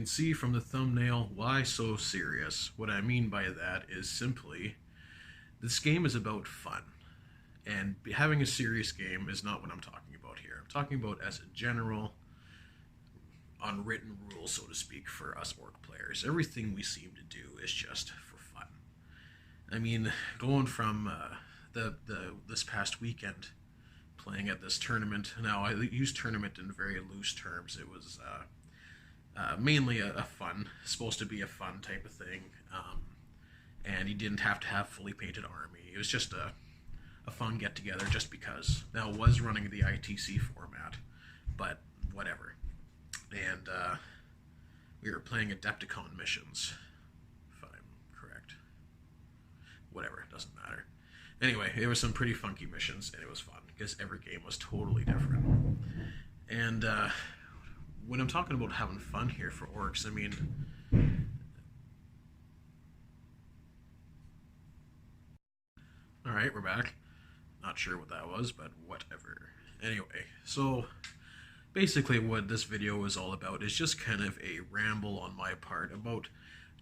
can see from the thumbnail, why so serious? What I mean by that is simply, this game is about fun. And having a serious game is not what I'm talking about here. I'm talking about as a general, unwritten rule, so to speak, for us orc players. Everything we seem to do is just for fun. I mean, going from the this past weekend playing at this tournament. Now, I use tournament in very loose terms. It was mainly a fun, supposed to be a fun type of thing, and you didn't have to have fully painted army. It was just a fun get together, just because. Now, it was running the ITC format, but whatever. And we were playing Adepticon missions, if I'm correct. Whatever, it doesn't matter. Anyway, there were some pretty funky missions, and it was fun because every game was totally different. And when I'm talking about having fun here for orcs, I mean, all right, we're back. Not sure what that was, but whatever. Anyway, so basically what this video is all about is just kind of a ramble on my part about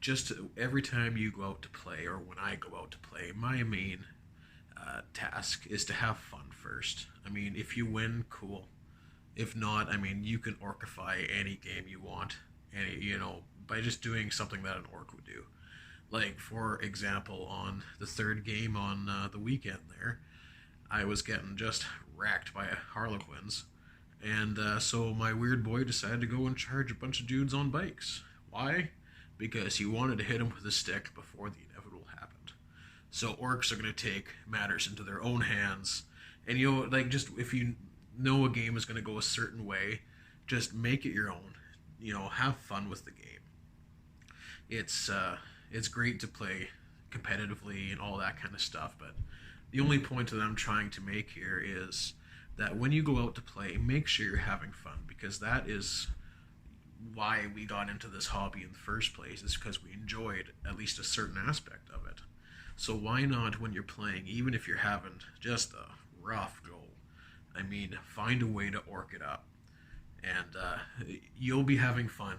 just every time you go out to play, or when I go out to play, my main task is to have fun first. I mean, if you win, cool. If not, I mean, you can orcify any game you want, by just doing something that an orc would do. Like, for example, on the third game on the weekend there, I was getting just racked by Harlequins, and so my weird boy decided to go and charge a bunch of dudes on bikes. Why? Because he wanted to hit him with a stick before the inevitable happened. So orcs are going to take matters into their own hands, and just if you know a game is going to go a certain way, just make it your own. Have fun with the game. It's great to play competitively and all that kind of stuff, but the only point that I'm trying to make here is that when you go out to play, make sure you're having fun, because that is why we got into this hobby in the first place, is because we enjoyed at least a certain aspect of it. So why not, when you're playing, even if you're having just a rough go, I mean, find a way to orc it up, and you'll be having fun,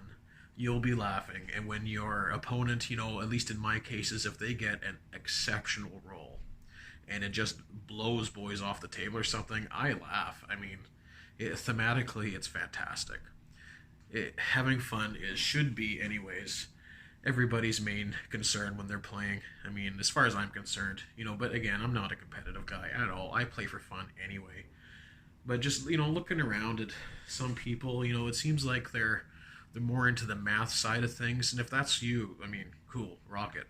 you'll be laughing, and when your opponent, at least in my cases, if they get an exceptional roll and it just blows boys off the table or something, I laugh. I mean, thematically, it's fantastic. Having fun should be, anyways, everybody's main concern when they're playing. I mean, as far as I'm concerned, but again, I'm not a competitive guy at all. I play for fun anyway. But just, looking around at some people, it seems like they're more into the math side of things, and if that's you, I mean, cool, rock it.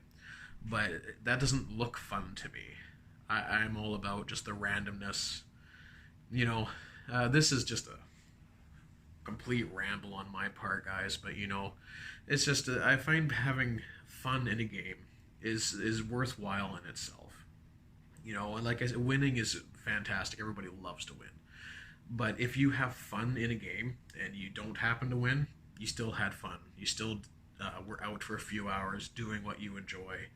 But that doesn't look fun to me. I'm all about just the randomness. This is just a complete ramble on my part, guys, but it's just I find having fun in a game is worthwhile in itself. And like I said, winning is fantastic. Everybody loves to win. But if you have fun in a game and you don't happen to win, you still had fun. You still were out for a few hours doing what you enjoy,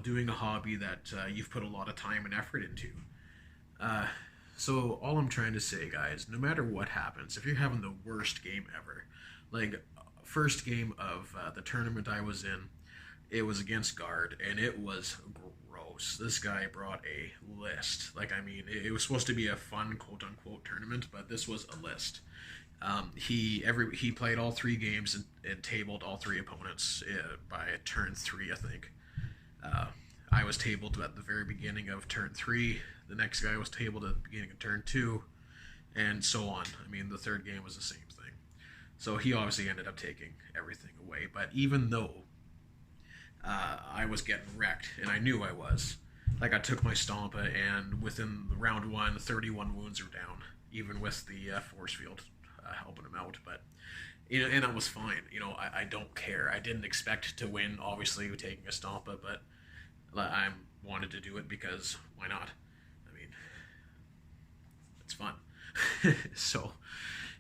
doing a hobby that you've put a lot of time and effort into. So all I'm trying to say, guys, no matter what happens, if you're having the worst game ever, like first game of the tournament I was in, it was against Guard, and it was gross. This guy brought a list. Like, I mean, it was supposed to be a fun quote-unquote tournament, but this was a list. He played all three games and tabled all three opponents by turn 3, I think. I was tabled at the very beginning of turn 3. The next guy was tabled at the beginning of turn 2, and so on. I mean, the third game was the same thing. So he obviously ended up taking everything away. But even though I was getting wrecked, and I knew I was, like, I took my Stompa, and within round 1, 31 wounds were down, even with the force field helping him out. But and that was fine. I don't care. I didn't expect to win, obviously, taking a Stompa, but I wanted to do it because why not? I mean, it's fun. So,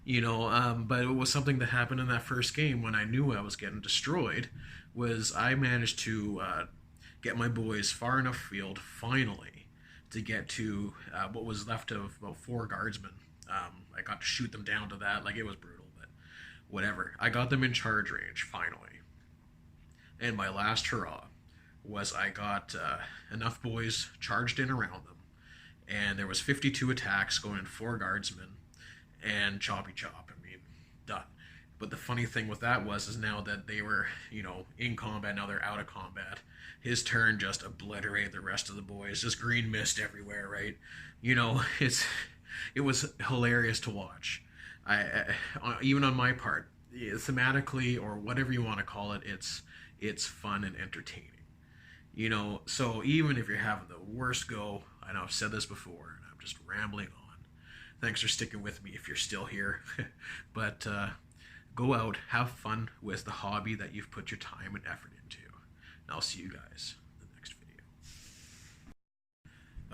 but it was something that happened in that first game when I knew I was getting destroyed, was I managed to get my boys far enough field, finally, to get to what was left of about 4 guardsmen. I got to shoot them down to that. Like, it was brutal, but Whatever. I got them in charge range finally, and my last hurrah was I got enough boys charged in around them, and there was 52 attacks going in 4 guardsmen and choppy chop. I mean, done. But the funny thing with that was is now that they were, in combat, now they're out of combat. His turn just obliterated the rest of the boys. Just green mist everywhere, right? It was hilarious to watch. Even on my part, thematically or whatever you want to call it, it's fun and entertaining. So even if you're having the worst go, I know I've said this before, and I'm just rambling on. Thanks for sticking with me if you're still here. But go out, have fun with the hobby that you've put your time and effort into. And I'll see you guys in the next video.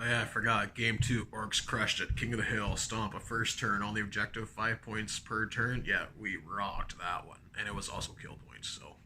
Oh yeah, I forgot. Game 2, Orks crushed it. King of the Hill, stomp, a first turn on the objective, 5 points per turn. Yeah, we rocked that one. And it was also kill points, so